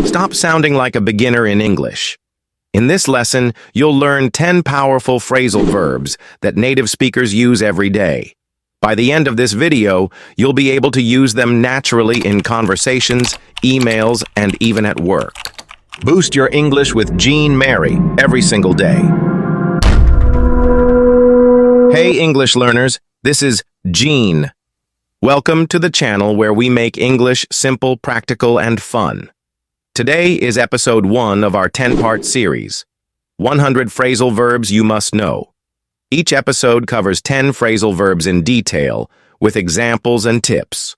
Stop sounding like a beginner in English. In this lesson, you'll learn 10 powerful phrasal verbs that native speakers use every day. By the end of this video, you'll be able to use them naturally in conversations, emails, and even at work. Boost your English with Jean Mary every single day. Hey English learners, this is Jean. Welcome to the channel where we make English simple, practical, and fun. Today is episode 1 of our 10-part series, 100 Phrasal Verbs You Must Know. Each episode covers 10 phrasal verbs in detail, with examples and tips.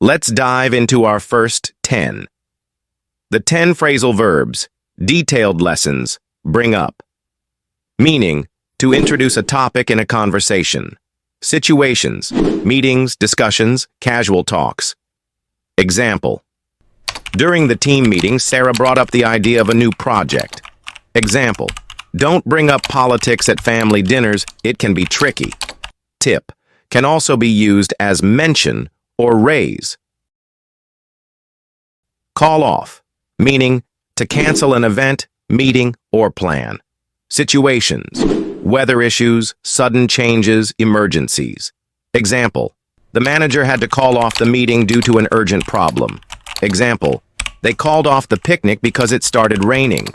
Let's dive into our first 10. The 10 phrasal verbs, detailed lessons, bring up. Meaning, to introduce a topic in a conversation. Situations, meetings, discussions, casual talks. Example. During the team meeting, Sarah brought up the idea of a new project. Example. Don't bring up politics at family dinners, it can be tricky. Tip. Can also be used as mention or raise. Call off. Meaning, to cancel an event, meeting, or plan. Situations. Weather issues, sudden changes, emergencies. Example. The manager had to call off the meeting due to an urgent problem. Example. They called off the picnic because it started raining.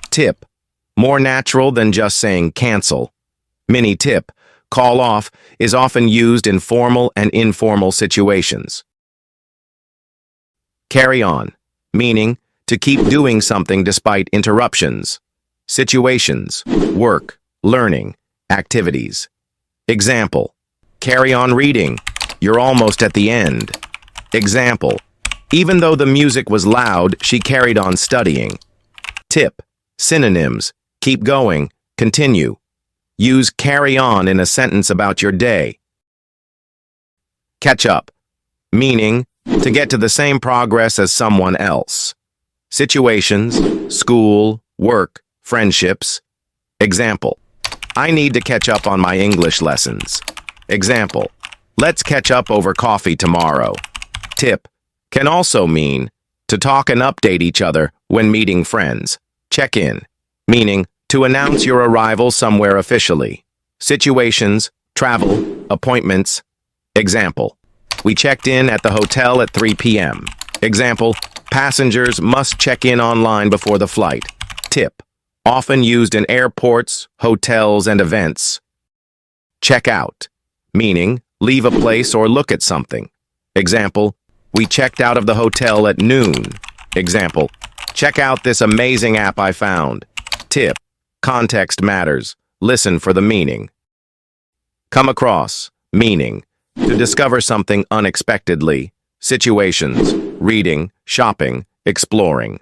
Tip. More natural than just saying cancel. Mini tip. Call off is often used in formal and informal situations. Carry on. Meaning, to keep doing something despite interruptions. Situations. Work. Learning, activities. Example, carry on reading, you're almost at the end. Example, even though the music was loud, she carried on studying. Tip, synonyms, keep going, continue. Use carry on in a sentence about your day. Catch up, meaning to get to the same progress as someone else. Situations, school, work, friendships. Example, I need to catch up on my English lessons. Example, let's catch up over coffee tomorrow. Tip, can also mean to talk and update each other when meeting friends. Check in, meaning to announce your arrival somewhere officially. Situations, travel, appointments. Example, we checked in at the hotel at 3 p.m. Example, passengers must check in online before the flight. Tip, often used in airports, hotels, and events. Check out, meaning leave a place or look at something. Example, we checked out of the hotel at noon. Example, check out this amazing app I found. Tip, context matters. Listen for the meaning. Come across, meaning to discover something unexpectedly. Situations, reading, shopping, exploring.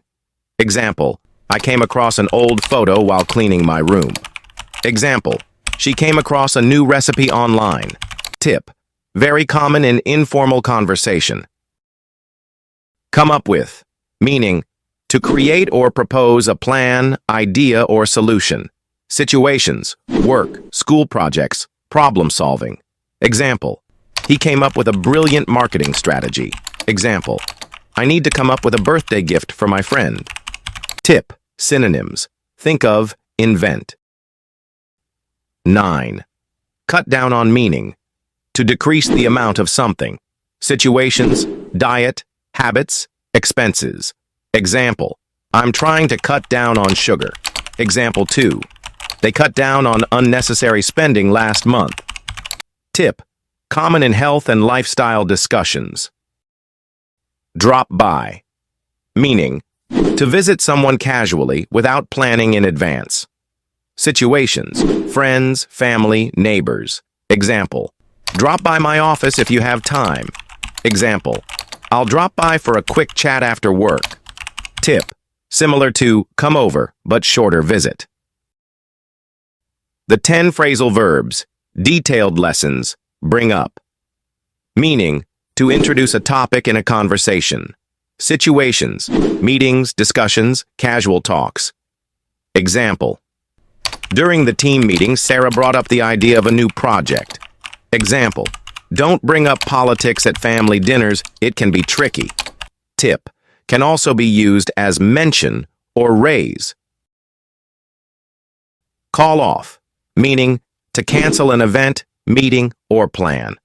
Example, I came across an old photo while cleaning my room. Example, she came across a new recipe online. Tip, very common in informal conversation. Come up with, meaning to create or propose a plan, idea, or solution. Situations, work, school projects, problem solving. Example, he came up with a brilliant marketing strategy. Example, I need to come up with a birthday gift for my friend. Tip, synonyms. Think of, invent. 9. Cut down on meaning. To decrease the amount of something. Situations, diet, habits, expenses. Example, I'm trying to cut down on sugar. Example 2. They cut down on unnecessary spending last month. Tip, common in health and lifestyle discussions. Drop by. Meaning, to visit someone casually without planning in advance. Situations, friends, family, neighbors. Example, drop by my office if you have time. Example, I'll drop by for a quick chat after work. Tip, similar to come over, but shorter visit. The 10 phrasal verbs, detailed lessons, bring up. Meaning, to introduce a topic in a conversation. Situations, meetings, discussions, casual talks. Example, during the team meeting, Sarah brought up the idea of a new project. Example, don't bring up politics at family dinners, it can be tricky. Tip, can also be used as mention or raise. Call off, meaning to cancel an event, meeting, or plan.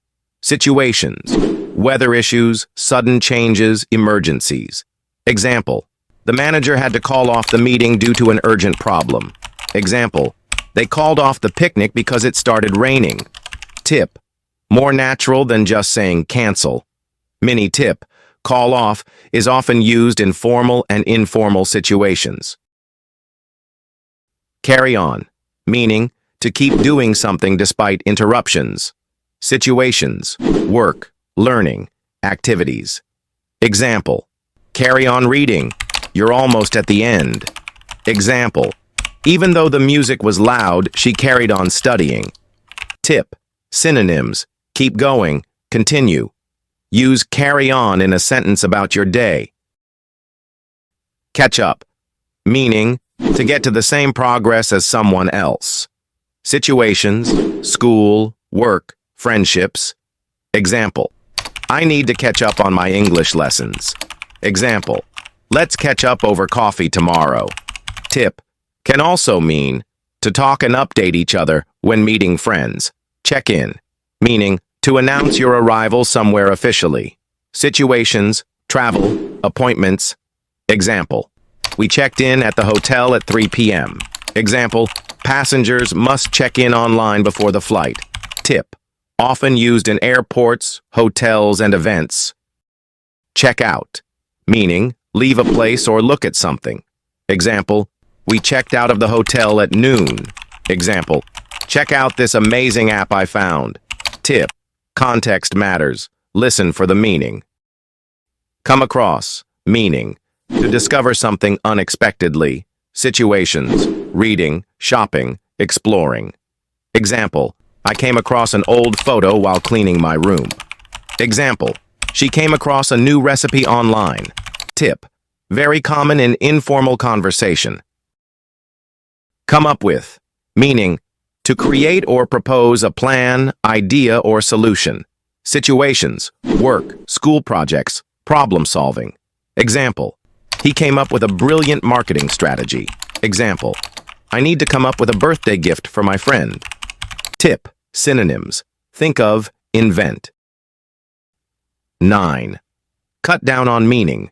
Situations, weather issues, sudden changes, emergencies. Example, the manager had to call off the meeting due to an urgent problem. Example, they called off the picnic because it started raining. Tip, more natural than just saying cancel. Mini tip, call off is often used in formal and informal situations. Carry on, meaning to keep doing something despite interruptions. Situations, work, learning, activities. Example, carry on reading, you're almost at the end. Example, even though the music was loud, she carried on studying. Tip, synonyms, keep going, continue. Use carry on in a sentence about your day. Catch up, meaning to get to the same progress as someone else. Situations, school, work, friendships. Example, I need to catch up on my English lessons. Example, let's catch up over coffee tomorrow. Tip, can also mean to talk and update each other when meeting friends. Check in, meaning to announce your arrival somewhere officially. Situations, travel, appointments. Example, we checked in at the hotel at 3 p.m. Example, passengers must check in online before the flight. Tip, often used in airports, hotels, and events. Check out, meaning leave a place or look at something. Example, we checked out of the hotel at noon. Example, check out this amazing app I found. Tip, context matters. Listen for the meaning. Come across, meaning to discover something unexpectedly. Situations, reading, shopping, exploring. Example, I came across an old photo while cleaning my room. Example, she came across a new recipe online. Tip, very common in informal conversation. Come up with, meaning to create or propose a plan, idea, or solution. Situations, work, school projects, problem solving. Example, he came up with a brilliant marketing strategy. Example, I need to come up with a birthday gift for my friend. Tip, synonyms. Think of, invent. 9. Cut down on meaning.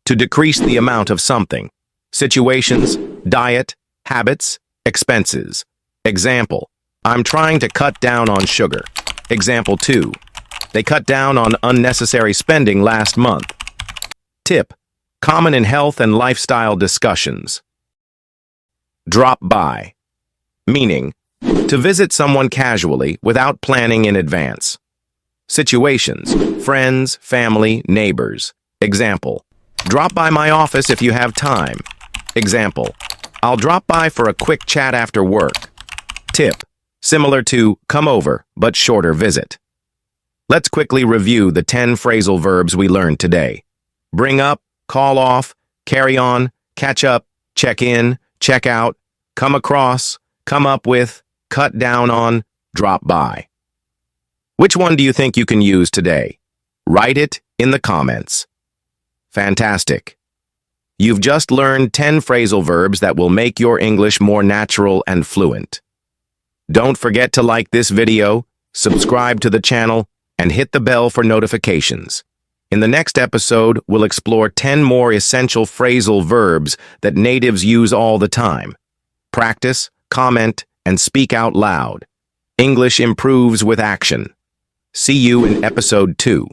To decrease the amount of something. Situations, diet, habits, expenses. Example, I'm trying to cut down on sugar. Example 2, they cut down on unnecessary spending last month. Tip, common in health and lifestyle discussions. Drop by, meaning to visit someone casually without planning in advance. Situations, friends, family, neighbors. Example, drop by my office if you have time. Example, I'll drop by for a quick chat after work. Tip, similar to come over, but shorter visit. Let's quickly review the 10 phrasal verbs we learned today. Bring up, call off, carry on, catch up, check in, check out, come across, come up with, cut down on, drop by. Which one do you think you can use today? Write it in the comments. Fantastic. You've just learned 10 phrasal verbs that will make your English more natural and fluent. Don't forget to like this video, subscribe to the channel, and hit the bell for notifications. In the next episode, we'll explore 10 more essential phrasal verbs that natives use all the time. Practice, comment, and speak out loud. English improves with action. See you in episode 2.